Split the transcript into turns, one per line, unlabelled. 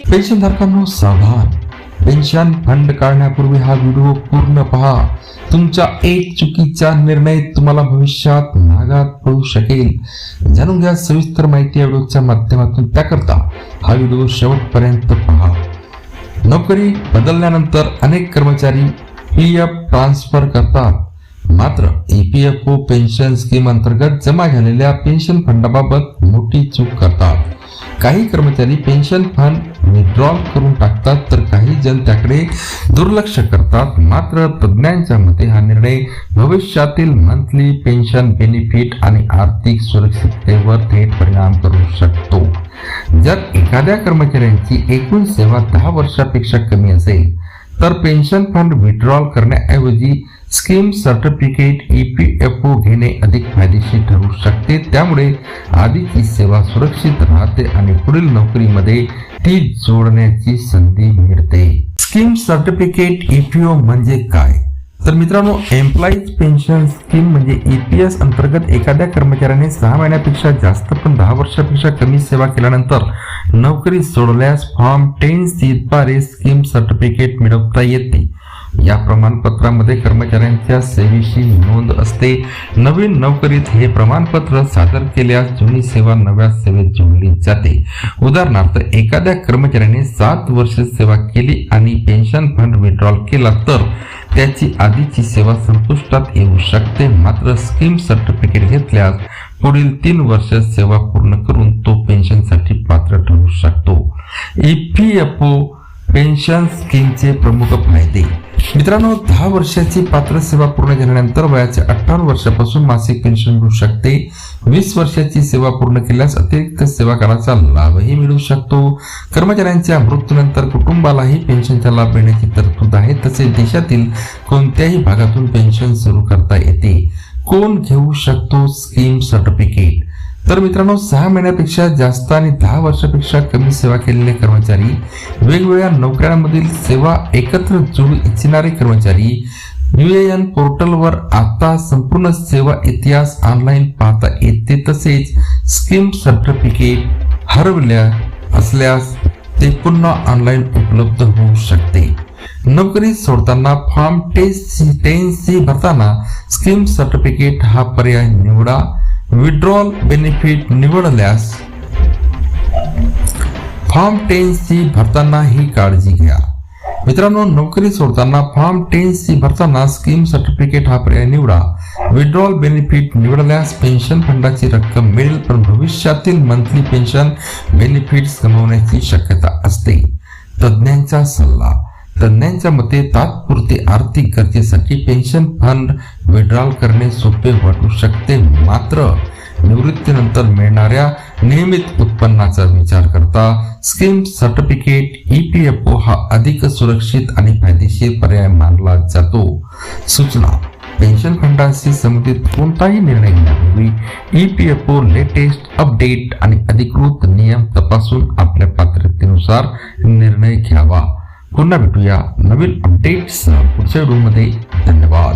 Pension धारकांनो सावधान, pension fund काढण्यापूर्वी हा व्हिडिओ पूर्ण पहा. तुमचा एक चुकीचा निर्णय तुम्हाला भविष्यात महागात पडू शकेल. जाणून घ्या सविस्तर माहिती या व्हिडिओच्या माध्यमातून. त्याकरता हा व्हिडिओ शेवटपर्यंत पहा. नोकरी बदलल्यानंतर अनेक कर्मचारी पीएफ ट्रान्सफर करतात, मात्र ईपीएफओ पेन्शन स्कीम अंतर्गत जमा झालेल्या पेन्शन फंडाबाबत मोठी चूक करतात. काही कर्मचारी पेन्शन फंड विड्रॉल करून टाकतात, तर काही जण त्याकडे दुर्लक्ष करतात. मात्र तज्ञांच्या मते हा निर्णय भविष्यातील मंथली पेन्शन बेनिफिट आणि आर्थिक सुरक्षिततेवर थेट परिणाम करू शकतो. जर एखाद्या कर्मचाऱ्यांची एकूण सेवा 10 वर्षापेक्षा कमी असेल तर पेन्शन फंड विड्रॉल करण्याऐवजी स्कीम सर्टिफिकेट ईपीएफओ घेणे अधिक फायदेशीर ठरू शकते. त्यामुळे आधीची सेवा सुरक्षित राहते आणि पुढील नोकरीमध्ये ती जोडण्याची संधी मिळते. स्कीम सर्टिफिकेट ईपीओ म्हणजे काय? तर मित्रांनो, एम्प्लॉईज पेन्शन स्कीम म्हणजे ईपीएस अंतर्गत एखाद्या कर्मचाऱ्याने 6 महिन्यापेक्षा जास्त पण 10 वर्षापेक्षा कमी सेवा केल्यानंतर नोकरी सोडल्यास फॉर्म 10C द्वारे स्कीम सर्टिफिकेट मिळवता येते. या प्रमाणपत्रामध्ये कर्मचाऱ्यांच्या सेवेची नोंद असते. नवीन नोकरीत हे प्रमाणपत्र सादर केल्यास जुनी सेवा नव्या सेवेत जोडली जाते. उदाहरणार्थ, एखाद्या कर्मचाऱ्याने 7 वर्ष सेवा केली आणि पेन्शन फंड विड्रॉल केला तर त्याची आधीची सेवा संपुष्टात येऊ शकते. मात्र स्कीम सर्टिफिकेट घेतल्यास पुढील 3 वर्ष सेवा पूर्ण करून तो पेन्शनसाठी पात्र ठरू शकतो. ईपीएफओ पेन्शन स्कीमचे प्रमुख फायदे. मित्रांनो, 10 वर्षाची पात्र सेवा पूर्ण झाल्यानंतर वयाच्या 58 वर्षापासून मासिक पेन्शन मिळू शकते. 20 वर्षाची सेवा पूर्ण केल्यास अतिरिक्त सेवा कराचा लाभही मिळू शकतो. कर्मचाऱ्यांच्या मृत्यूनंतर कुटुंबालाही पेन्शनचा लाभ मिळण्याची तरतूद आहे. तसेच देशातील कोणत्याही भागातून पेन्शन सुरू करता येते. कोण घेऊ शकतो स्कीम सर्टिफिकेट? तर मित्रांनो, 6 महिन्यापेक्षा जास्त आणि 10 वर्षापेक्षा कमी सेवा केलेले कर्मचारी, वेगवेगळ्या नोकऱ्यांमधील सेवा एकत्र जोडू इच्छिणारे कर्मचारी, यूएएन पोर्टलवर आता संपूर्ण सेवा इतिहास ऑनलाईन पाहता येते. तसेच स्कीम सर्टिफिकेट हरवल्या असल्यास ते पुन्हा ऑनलाईन उपलब्ध होऊ शकते. नोकरी सोडताना फॉर्म 10C भरताना स्कीम सर्टिफिकेट हा पर्याय निवडा. विड्रॉल बेनिफिट निवडल्यास फॉर्म 10C भरताना ही काळजी घ्या. मित्रांनो, नोकरी सोडताना फॉर्म 10C भरताना स्कीम सर्टिफिकेट हा पर्याय निवडा. विड्रॉल बेनिफिट निवडल्यास पेन्शन फंडाची रक्कम मिळेल, पण भविष्यातील मंथली पेन्शन बेनिफिट्स गमावण्याची शक्यता असते. तज्ञांचा सल्ला. तज्ञांच्या मते तात्पुरते आर्थिक गरजेसाठी पेन्शन फंड विड्रॉल करणे सोपे वाटू शकते, मात्र निवृत्तीनंतर मिळणाऱ्या नियमित उत्पन्नाचा विचार करता स्कीम सर्टिफिकेट ईपीएफओ हा अधिक सुरक्षित आणि फायदेशीर पर्याय मानला जातो. सूचना: पेन्शन फंडाशी संबंधित कोणताही निर्णय घेण्यापूर्वी ईपीएफओ लेटेस्ट अपडेट आणि अधिकृत नियम तपासून आपल्या पात्रतेनुसार निर्णय घ्यावा. पुन्हा भेटूया नवीन अपडेट्स पुढच्या व्हिडिओमध्ये. धन्यवाद.